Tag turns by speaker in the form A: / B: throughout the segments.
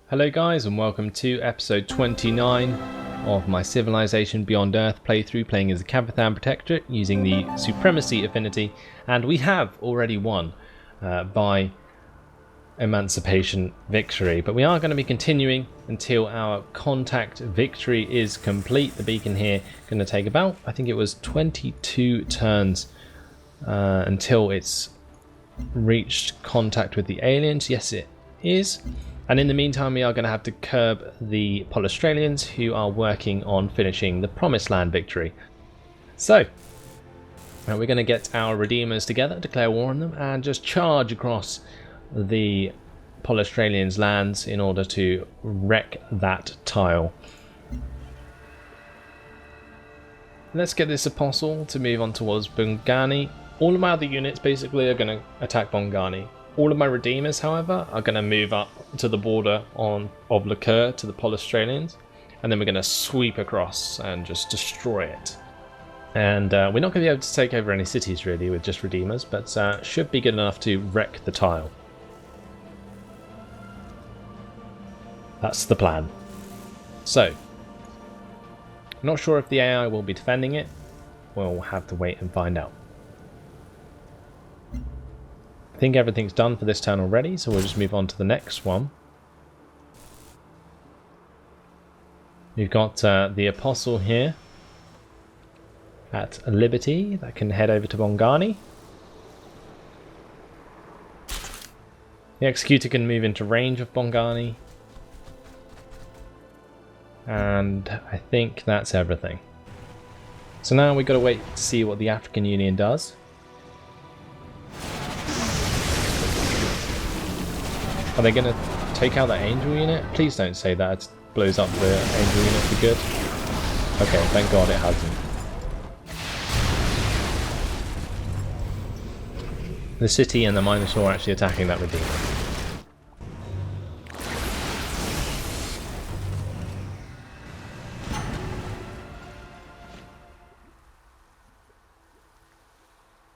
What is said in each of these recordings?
A: Hello guys, and welcome to episode 29 of my Civilization Beyond Earth playthrough, playing as the Kavithan Protectorate using the Supremacy affinity, and we have already won by emancipation victory, but we are going to be continuing until our contact victory is complete. The beacon here going to take about, I think it was 22 turns until it's reached contact with the aliens. Yes, it is. And in the meantime, we are going to have to curb the Australians who are working on finishing the Promised Land victory. So, we're going to get our Redeemers together, declare war on them, and just charge across the Australians' lands in order to wreck that tile. Let's get this Apostle to move on towards Bongani. All of my other units basically are going to attack Bongani. All of my Redeemers, however, are going to move up to the border of Liqueur to the Australians, and then we're going to sweep across and just destroy it. And we're not going to be able to take over any cities really with just Redeemers, but should be good enough to wreck the tile. That's the plan. So, not sure if the AI will be defending it. We'll have to wait and find out. I think everything's done for this turn already, so we'll just move on to the next one. We've got the Apostle here at Liberty that can head over to Bongani. The Executor can move into range of Bongani. And I think that's everything. So now we've got to wait to see what the African Union does. Are they going to take out that Angel unit? Please don't say that it blows up the Angel unit for good. Okay, thank God it hasn't. The city and the Minotaur are actually attacking that Redeemer.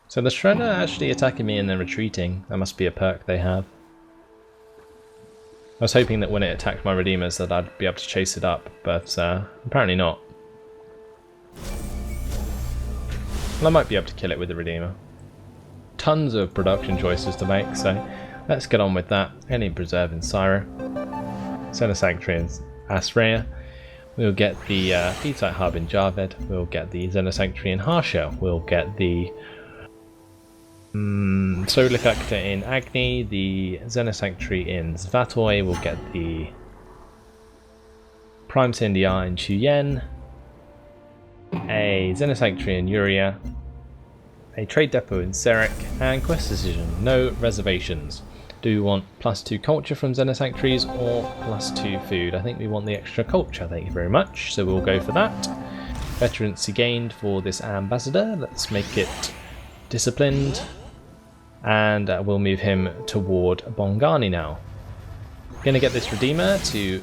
A: So the Shredder actually attacking me and then retreating. That must be a perk they have. I was hoping that when it attacked my Redeemers that I'd be able to chase it up, but apparently not. Well, I might be able to kill it with the Redeemer. Tons of production choices to make, so let's get on with that. Any Preserve in Syra. Center Sanctuary in Asraya. We'll get the Feed Site Hub in Javed. We'll get the Xeno Sanctuary in Harsha. We'll get the Solar Collector in Agni, the Xeno Sanctuary in Zvatoy, we'll get the Prime Syndia in Chuyen, a Xeno Sanctuary in Uria, a Trade Depot in Serek, and Quest Decision, no reservations. Do we want +2 culture from Xeno Sanctuaries or +2 food? I think we want the extra culture, thank you very much, so we'll go for that. Veterancy gained for this ambassador, let's make it disciplined. And we'll move him toward Bongani now. Going to get this Redeemer to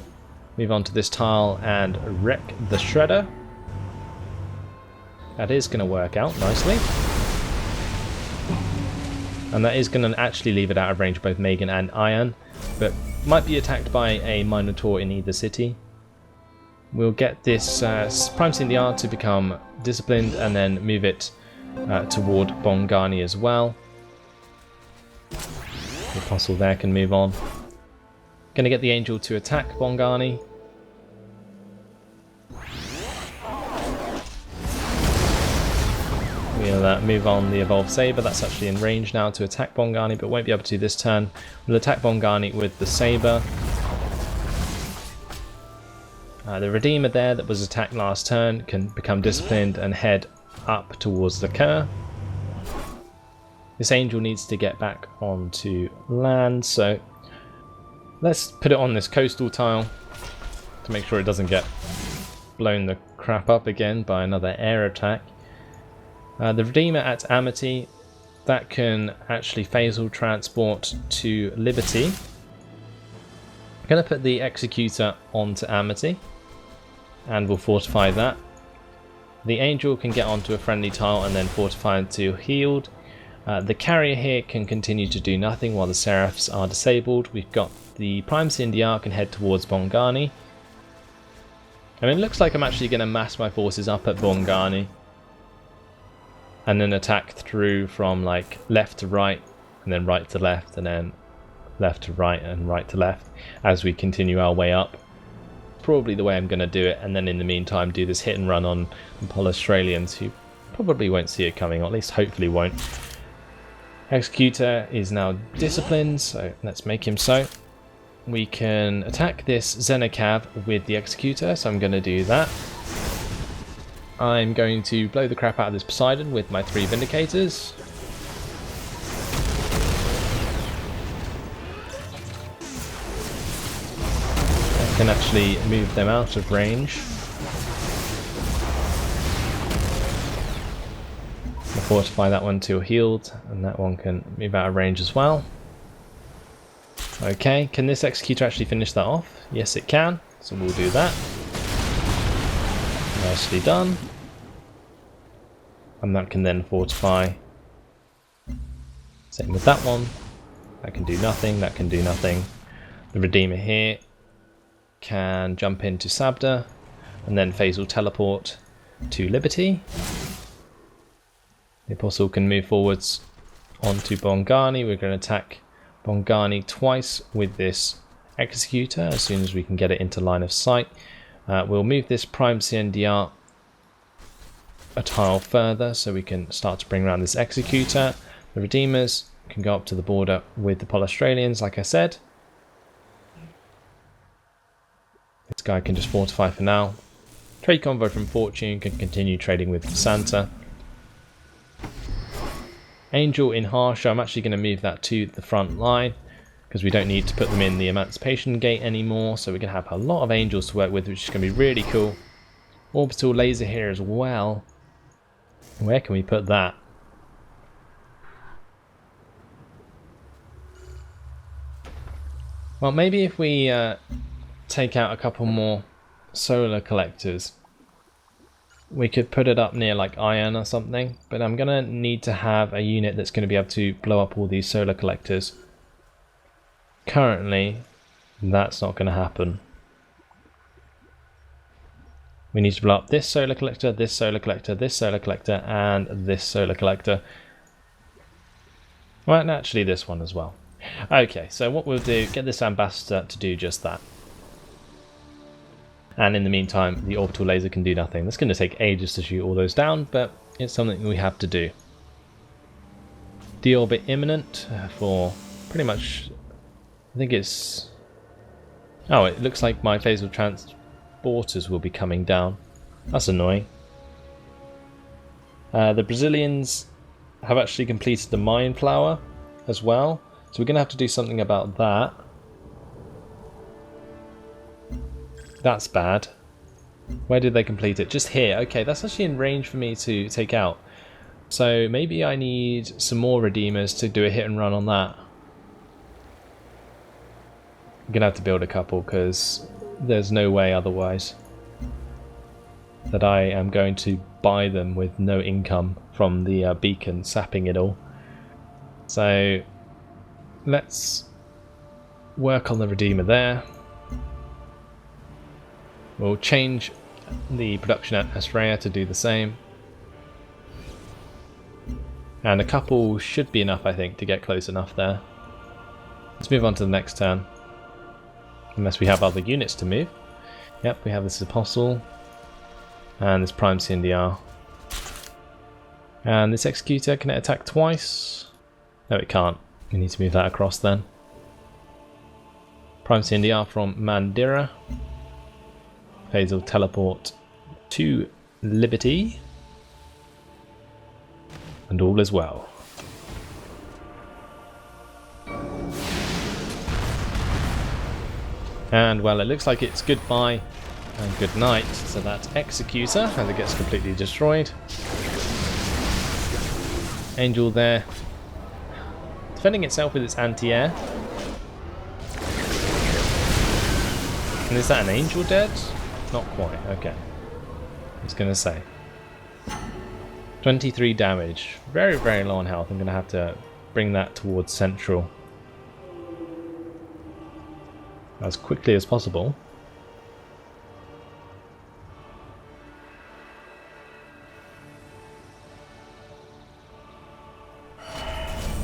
A: move on to this tile and wreck the Shredder. That is going to work out nicely. And that is going to actually leave it out of range of both Megan and Iron, but might be attacked by a Minotaur in either city. We'll get this Prime Syndia to become disciplined and then move it toward Bongani as well. The Apostle there can move on. Gonna get the Angel to attack Bongani. We'll move on the Evolved Saber. That's actually in range now to attack Bongani, but won't be able to this turn. We'll attack Bongani with the Saber. The Redeemer there that was attacked last turn can become disciplined and head up towards the Kerr. This Angel needs to get back onto land, so let's put it on this coastal tile to make sure it doesn't get blown the crap up again by another air attack. The Redeemer at Amity, that can actually phasal transport to Liberty. I'm going to put the Executor onto Amity and we'll fortify that. The Angel can get onto a friendly tile and then fortify to Healed. The carrier here can continue to do nothing while the Seraphs are disabled. We've got the Prime Sindiar can head towards Bongani. And it looks like I'm actually going to mass my forces up at Bongani. And then attack through from like left to right, and then right to left, and then left to right and right to left as we continue our way up. Probably the way I'm going to do it, and then in the meantime do this hit and run on the Australians, who probably won't see it coming, or at least hopefully won't. Executor is now disciplined, so let's make him so. We can attack this Xenocav with the Executor, so I'm going to do that. I'm going to blow the crap out of this Poseidon with my 3 Vindicators. I can actually move them out of range. I'll fortify that one till healed, and that one can move out of range as well. Okay, can this Executor actually finish that off? Yes it can, so we'll do that. Nicely done. And that can then fortify. Same with that one. That can do nothing, that can do nothing. The Redeemer here can jump into Sabda, and then phase will teleport to Liberty. The Apostle can move forwards onto Bongani. We're going to attack Bongani twice with this Executor as soon as we can get it into line of sight. We'll move this Prime CNDR a tile further so we can start to bring around this Executor. The Redeemers can go up to the border with the Australians, like I said. This guy can just fortify for now. Trade convoy from Fortune can continue trading with Santa. Angel in Harsha, I'm actually going to move that to the front line because we don't need to put them in the Emancipation Gate anymore, so we can have a lot of Angels to work with, which is going to be really cool. Orbital laser here as well. Where can we put that? Well, maybe if we take out a couple more solar collectors, we could put it up near like iron or something, but I'm going to need to have a unit that's going to be able to blow up all these solar collectors. Currently, that's not going to happen. We need to blow up this solar collector, this solar collector, this solar collector, and this solar collector. Well, and actually this one as well. Okay, so what we'll do, get this ambassador to do just that. And in the meantime, the orbital laser can do nothing. That's going to take ages to shoot all those down, but it's something we have to do. Deorbit imminent for pretty much, I think it's... Oh, it looks like my phasal transporters will be coming down. That's annoying. The Brazilians have actually completed the mine flower as well, so we're going to have to do something about that. That's bad. Where did they complete it? Just here. Okay, that's actually in range for me to take out. So maybe I need some more Redeemers to do a hit and run on that. I'm going to have to build a couple because there's no way otherwise that I am going to buy them with no income from the beacon sapping it all. So let's work on the Redeemer there. We'll change the production at Astrea to do the same. And a couple should be enough, I think, to get close enough there. Let's move on to the next turn. Unless we have other units to move. Yep, we have this Apostle. And this Prime CNDR. And this Executor, can it attack twice? No, it can't. We need to move that across then. Prime CNDR from Mandira. Phase will teleport to Liberty. And all is well. And well, it looks like it's goodbye and good night to that Executor as it gets completely destroyed. Angel there, defending itself with its anti-air. And is that an Angel dead? Not quite, okay. I was going to say. 23 damage. Very, very low on health. I'm going to have to bring that towards central as quickly as possible.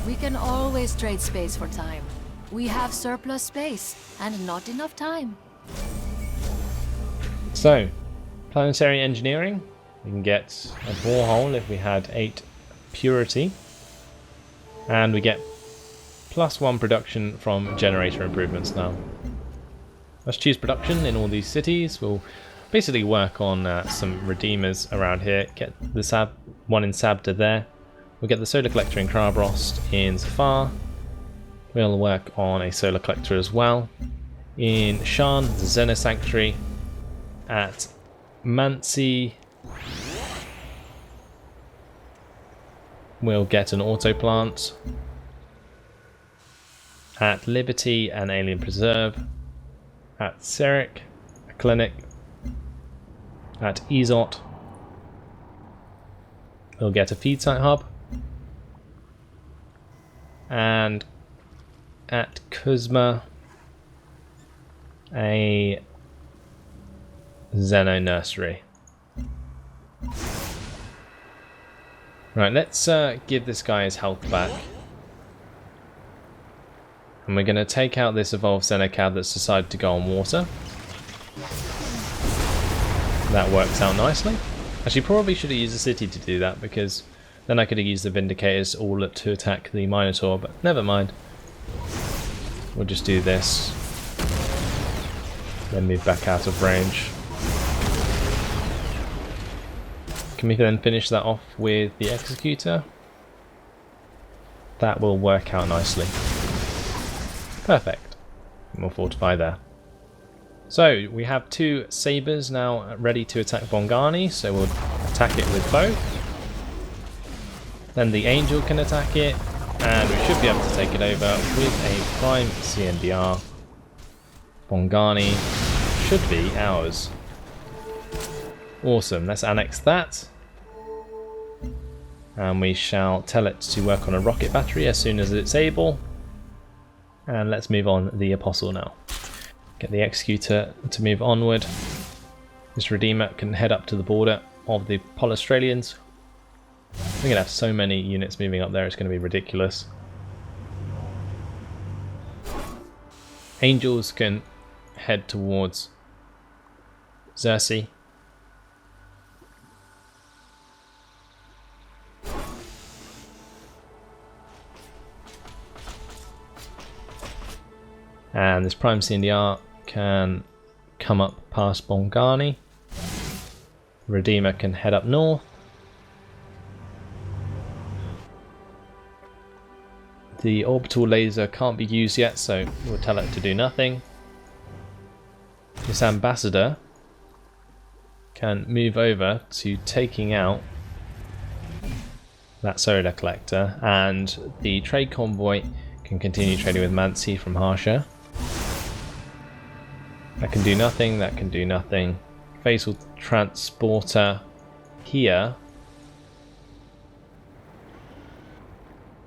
B: We can always trade space for time. We have surplus space and not enough time.
A: So, planetary engineering. We can get a borehole if we had 8 purity. And we get +1 production from generator improvements now. Let's choose production in all these cities. We'll basically work on some redeemers around here. Get the one in Sabda there. We'll get the solar collector in Krabrost in Zafar. We'll work on a solar collector as well in Shan, the Xena Sanctuary. At Mansi, we'll get an auto plant. At Liberty, an alien preserve. At Seric, a clinic. At Ezot, we'll get a feed site hub. And at Kuzma, a Xeno nursery. Right, let's give this guy his health back. And we're going to take out this evolved Xenocad that's decided to go on water. That works out nicely. Actually, probably should have used a city to do that, because then I could have used the Vindicators all to attack the Minotaur, but never mind. We'll just do this. Then move back out of range. Can we then finish that off with the Executor? That will work out nicely. Perfect. And we'll fortify there. So we have 2 sabers now ready to attack Bongani, so we'll attack it with both. Then the Angel can attack it, and we should be able to take it over with a Prime CNDR. Bongani should be ours. Awesome, let's annex that. And we shall tell it to work on a rocket battery as soon as it's able. And let's move on the Apostle now. Get the Executor to move onward. This Redeemer can head up to the border of the Polystralians. We're going to have so many units moving up there, it's going to be ridiculous. Angels can head towards Xerxes. And this Prime CNDR can come up past Bongani. Redeemer can head up north. The orbital laser can't be used yet, so we'll tell it to do nothing. This ambassador can move over to taking out that solar collector, and the trade convoy can continue trading with Mansi from Harsha. That can do nothing, that can do nothing. Phasal transporter here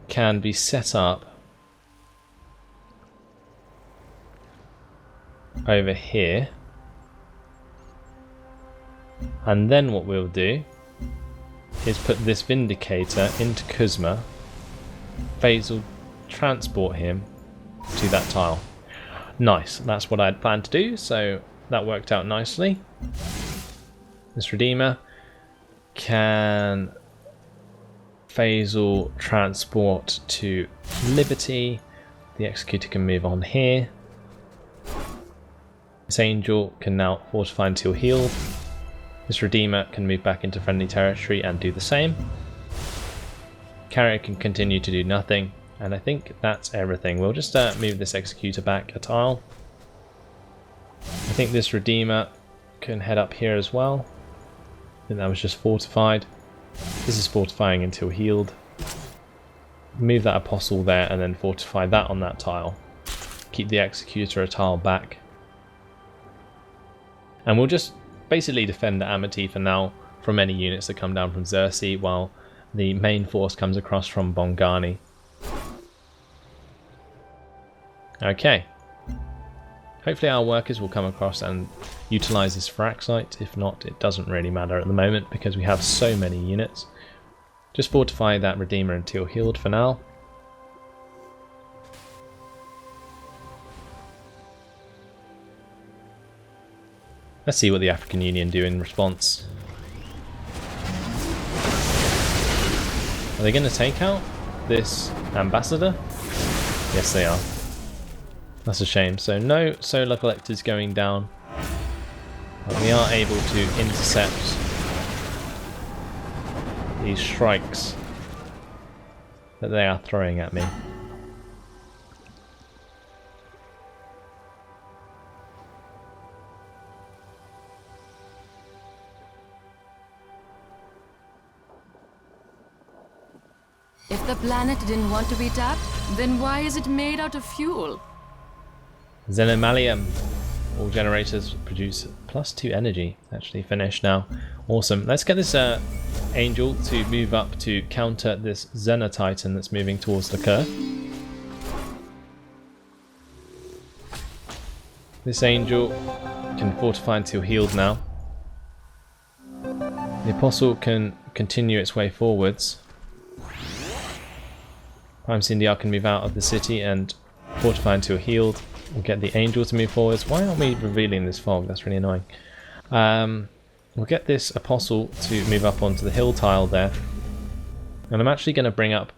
A: can be set up over here, and then what we'll do is put this Vindicator into Kuzma, phasal transport him to that tile. Nice, that's what I'd planned to do, so that worked out nicely. This Redeemer can phasal transport to Liberty. The Executor can move on here. This Angel can now fortify until healed. This Redeemer can move back into friendly territory and do the same. Carrier can continue to do nothing. And I think that's everything. We'll just move this Executor back a tile. I think this Redeemer can head up here as well. I think that was just fortified. This is fortifying until healed. Move that Apostle there and then fortify that on that tile. Keep the Executor a tile back. And we'll just basically defend the Amity for now from any units that come down from Xerxes, while the main force comes across from Bongani. Okay. Hopefully our workers will come across and utilise this Pharaxite. If not, it doesn't really matter at the moment because we have so many units. Just fortify that Redeemer until healed for now. Let's see what the African Union do in response. Are they going to take out this ambassador? Yes, they are. That's a shame. So no solar collectors going down. But we are able to intercept these strikes that they are throwing at me.
B: If the planet didn't want to be tapped, then why is it made out of fuel?
A: Xenomalium. All generators produce +2 energy. Actually finished now. Awesome. Let's get this angel to move up to counter this Xenotitan that's moving towards the Kerr. This angel can fortify until healed now. The apostle can continue its way forwards. Prime Sindiar can move out of the city and fortify until healed. We'll get the angel to move forwards. Why aren't we revealing this fog? That's really annoying. We'll get this apostle to move up onto the hill tile there. And I'm actually going to bring up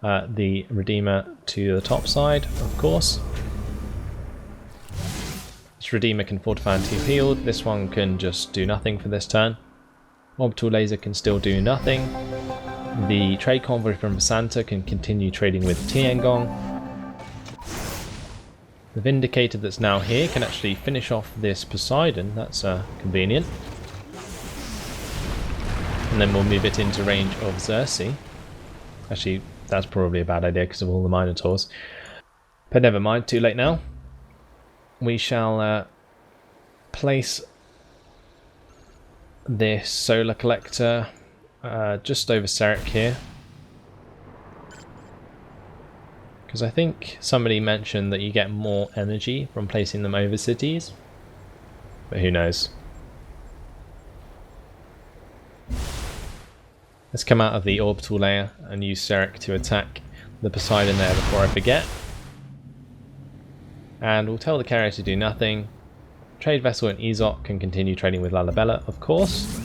A: the Redeemer to the top side, of course. This Redeemer can fortify until healed. This one can just do nothing for this turn. Orbital Laser can still do nothing. The trade convoy from Basanta can continue trading with Tiangong. The Vindicator that's now here can actually finish off this Poseidon. That's convenient. And then we'll move it into range of Xerxes. Actually, that's probably a bad idea because of all the Minotaurs. But never mind, too late now. We shall place this solar collector just over Serek here, because I think somebody mentioned that you get more energy from placing them over cities, but who knows. Let's come out of the orbital layer and use Serek to attack the Poseidon there before I forget, and we'll tell the carrier to do nothing. Trade vessel in Ezok can continue trading with Lalabella, of course.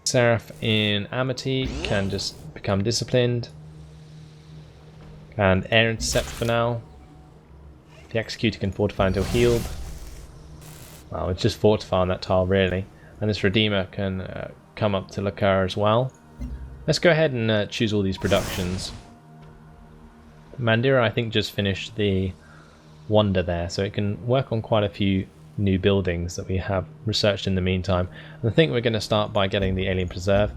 A: Seraph in Amity can just become disciplined. And air intercept for now. The executor can fortify until healed. Well, it's just fortify on that tile really. And this Redeemer can come up to Lakar as well. Let's go ahead and choose all these productions. Mandira I think just finished the Wonder there, so it can work on quite a few new buildings that we have researched in the meantime. And I think we're going to start by getting the Alien Preserve.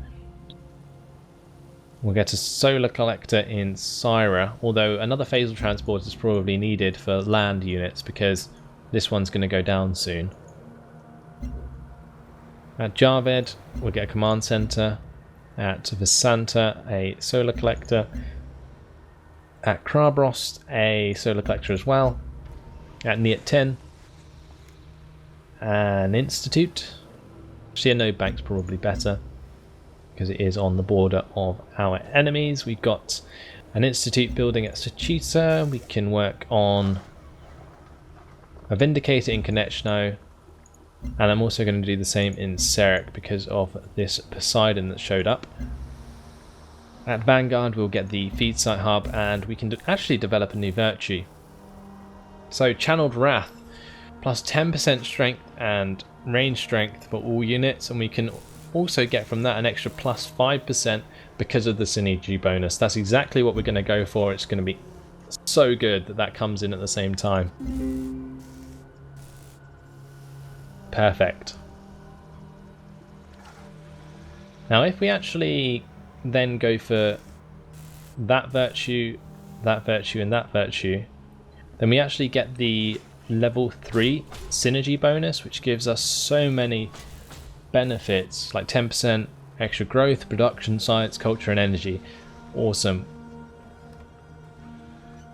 A: We'll get a solar collector in Syra, although another phasal transport is probably needed for land units because this one's going to go down soon. At Javed, we'll get a command center. At Visanta, a solar collector. At Krabrost, a solar collector as well. At Niet 10, an institute. Actually, a node bank's probably better because it is on the border of our enemies. We've got an institute building at Sachita. We can work on a Vindicator in Konechno, and I'm also going to do the same in Serek because of this Poseidon that showed up. At Vanguard, we'll get the feed site hub, and we can actually develop a new virtue. So Channeled Wrath, plus 10% strength and range strength for all units, and we can also get from that an extra plus 5% because of the synergy bonus. That's exactly what we're going to go for. It's going to be so good that that comes in at the same time. Perfect. Now if we actually then go for that virtue, and that virtue, then we actually get the level 3 synergy bonus, which gives us so many benefits, like 10% extra growth, production, science, culture and energy. Awesome.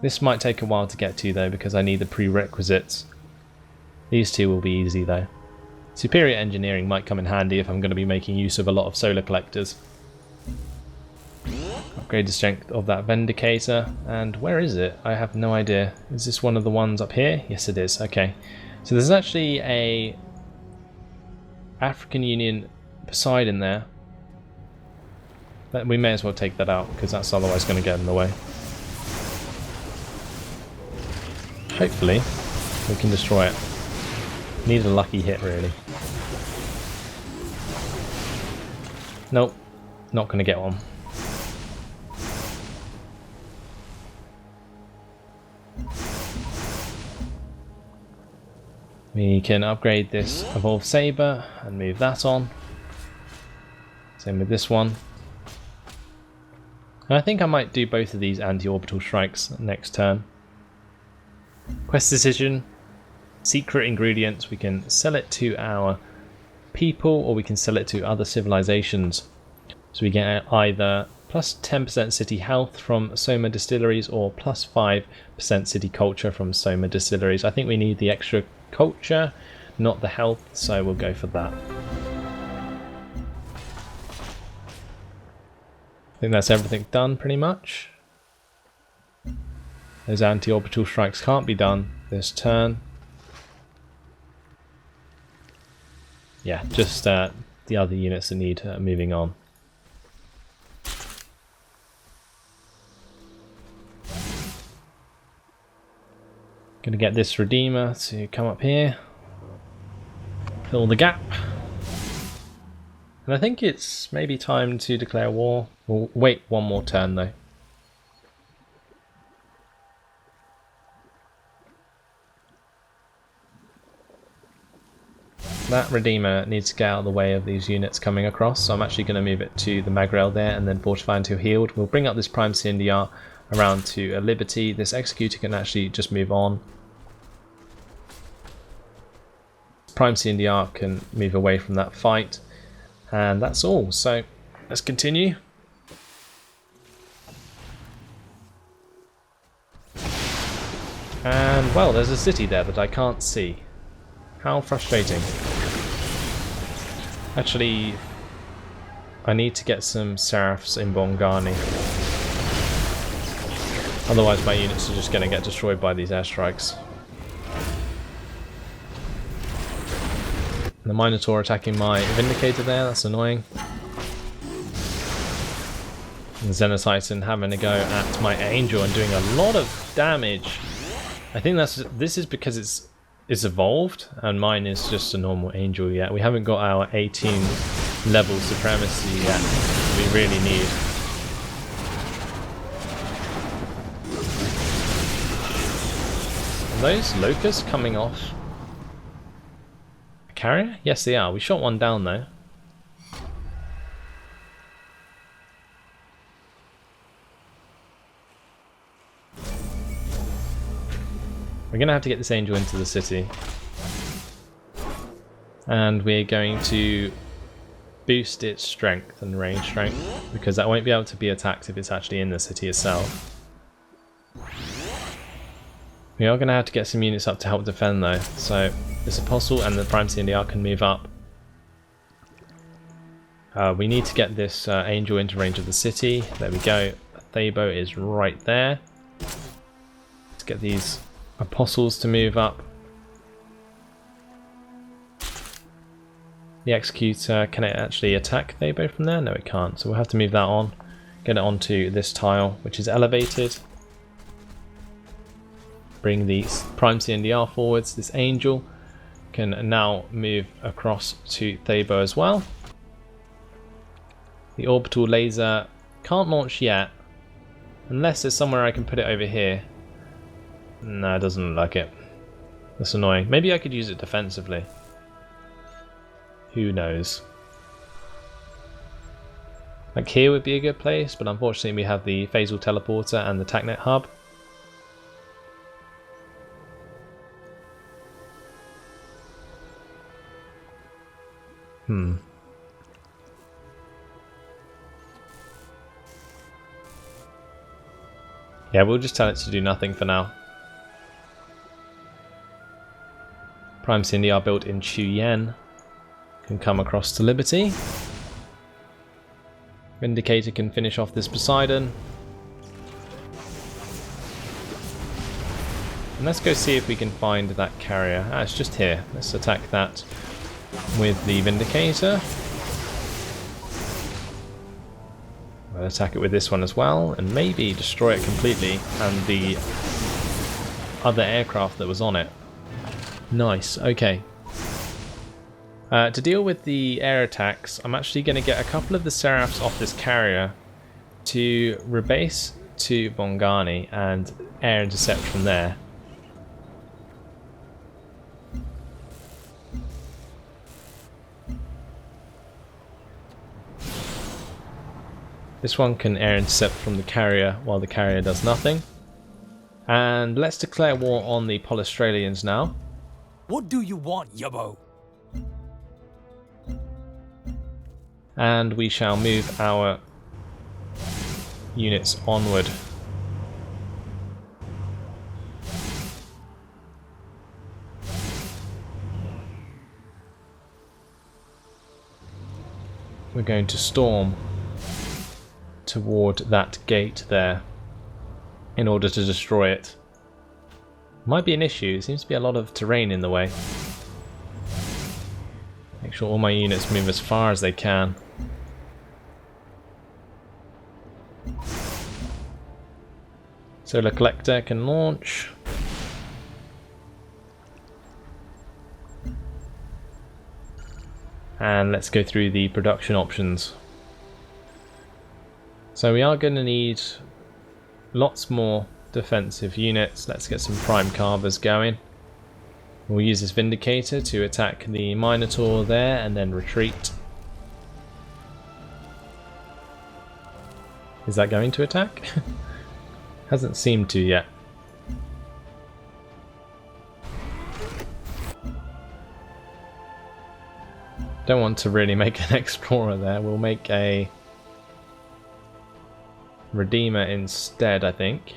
A: This might take a while to get to though, because I need the prerequisites. These two will be easy though. Superior engineering might come in handy if I'm going to be making use of a lot of solar collectors. Upgrade the strength of that Vindicator. And where is it? I have no idea. Is this one of the ones up here? Yes it is. Okay. So there's actually a African Union Poseidon there. But we may as well take that out because that's otherwise going to get in the way. Hopefully we can destroy it. Need a lucky hit really. Nope, not going to get one. We can upgrade this Evolved Saber and move that on. Same with this one. And I think I might do both of these anti-orbital strikes next turn. Quest decision. Secret ingredients. We can sell it to our people or we can sell it to other civilizations. So we get either plus 10% city health from Soma distilleries or plus 5% city culture from Soma distilleries. I think we need the extra culture, not the health, so we'll go for that. I think that's everything done pretty much. Those anti-orbital strikes can't be done this turn. Yeah, just the other units that need moving on. Gonna get this Redeemer to come up here, fill the gap. And I think it's maybe time to declare war. We'll wait one more turn though. That Redeemer needs to get out of the way of these units coming across, so I'm actually going to move it to the Magrel there and then fortify until healed. We'll bring up this Prime CNDR around to a Liberty. This Executor can actually just move on. Prime CNDR can move away from that fight. And that's all, so let's continue. And well, there's a city there that I can't see. How frustrating. Actually, I need to get some Seraphs in Bongani. Otherwise my units are just going to get destroyed by these airstrikes. The Minotaur attacking my Vindicator there, that's annoying. And Xenotitan having a go at my Angel and doing a lot of damage. I think this is because it's evolved and mine is just a normal Angel yet. We haven't got our 18 level Supremacy yet. We really need. Are those Locusts coming off a carrier? Yes they are. We shot one down though. We're going to have to get this Angel into the city. And we're going to boost its strength and range strength, because that won't be able to be attacked if it's actually in the city itself. We are going to have to get some units up to help defend though. So this Apostle and the Prime CNDR can move up. We need to get this Angel into range of the city. There we go. Thabo is right there. Let's get these Apostles to move up. The Executor, can it actually attack Thabo from there? No it can't, so we'll have to move that on. Get it onto this tile, which is elevated. Bring the Prime CNDR forwards. This Angel can now move across to Thabo as well. The Orbital Laser can't launch yet, unless there's somewhere I can put it over here. No, it doesn't look like it. That's annoying. Maybe I could use it defensively. Who knows? Like here would be a good place, but unfortunately we have the Phasal Teleporter and the TACnet Hub. Yeah, we'll just tell it to do nothing for now. Prime Cindy built in Chuyen can come across to Liberty. Vindicator can finish off this Poseidon. And let's go see if we can find that carrier. Ah, it's just here. Let's attack that with the Vindicator. We'll attack it with this one as well, and maybe destroy it completely, and the other aircraft that was on it. Nice, okay. To deal with the air attacks, I'm actually going to get a couple of the Seraphs off this carrier to rebase to Bongani and air intercept from there. This one can air intercept from the carrier while the carrier does nothing. And let's declare war on the Polystralians now.
C: What do you want, Yabo?
A: And we shall move our units onward. We're going to storm toward that gate there in order to destroy it. Might be an issue, there seems to be a lot of terrain in the way. Make sure all my units move as far as they can. Solar collector can launch. And let's go through the production options. So we are going to need lots more defensive units. Let's get some prime carvers going. We'll use this Vindicator to attack the Minotaur there and then retreat. Is that going to attack? Hasn't seemed to yet. Don't want to really make an explorer there. We'll make a Redeemer instead, I think.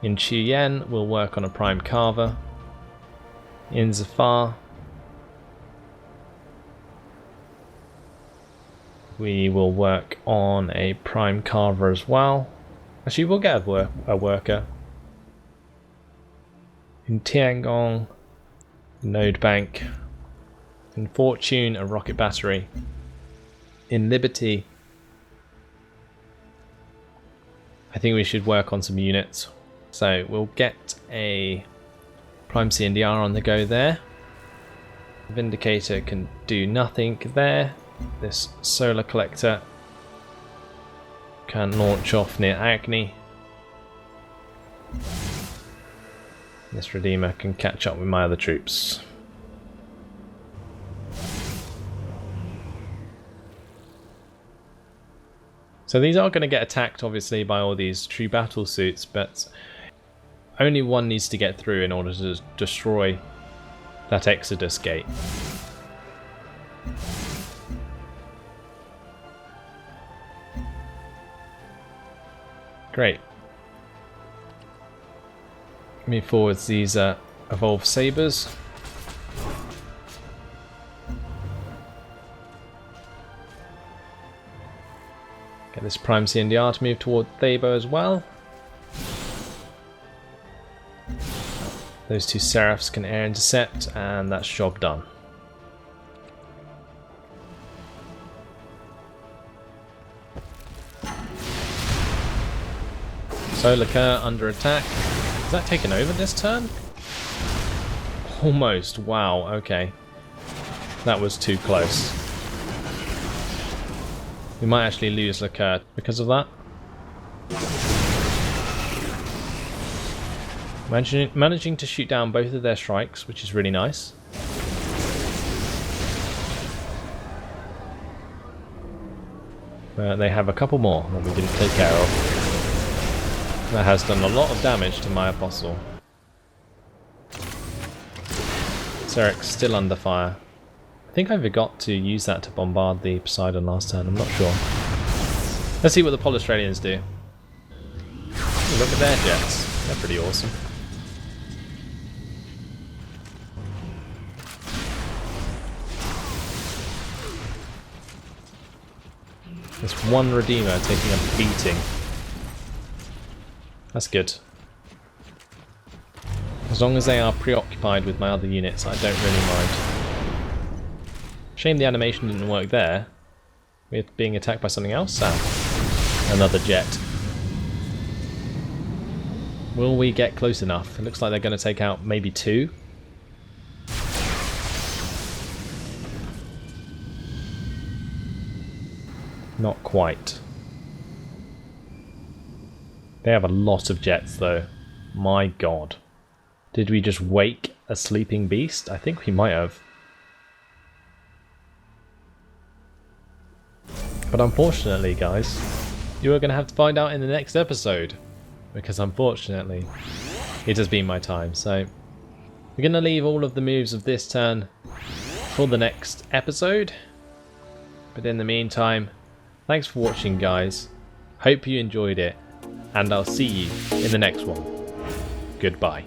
A: In Chuyen, we'll work on a prime carver. In Zafar, we will work on a prime carver as well. Actually, we'll get a worker. In Tiangong, node bank. In Fortune, a rocket battery. In Liberty, I think we should work on some units. So we'll get a Prime CNDR on the go there. Vindicator can do nothing there. This solar collector can launch off near Agni. This Redeemer can catch up with my other troops. So these are going to get attacked obviously by all these true battle suits, but only one needs to get through in order to destroy that Exodus gate. Great. Move forwards these evolved sabers. Get this Prime CNDR to move toward Thabo as well. Those two Seraphs can air intercept, and that's job done. Solar Cur under attack. Is that taken over this turn? Almost. Wow, okay. That was too close. We might actually lose Lacur because of that. Managing to shoot down both of their strikes, which is really nice. They have a couple more that we didn't take care of. That has done a lot of damage to my Apostle. Zerek's still under fire. I think I forgot to use that to bombard the Poseidon last turn, I'm not sure. Let's see what the Australians do. Ooh, look at their jets, they're pretty awesome. There's one Redeemer taking a beating. That's good. As long as they are preoccupied with my other units, I don't really mind. Shame the animation didn't work there. We're being attacked by something else? Another jet. Will we get close enough? It looks like they're going to take out maybe 2. Not quite. They have a lot of jets though. My god. Did we just wake a sleeping beast? I think we might have. But unfortunately, guys, you are going to have to find out in the next episode. Because unfortunately, it has been my time. So, we're going to leave all of the moves of this turn for the next episode. But in the meantime, thanks for watching, guys. Hope you enjoyed it. And I'll see you in the next one. Goodbye.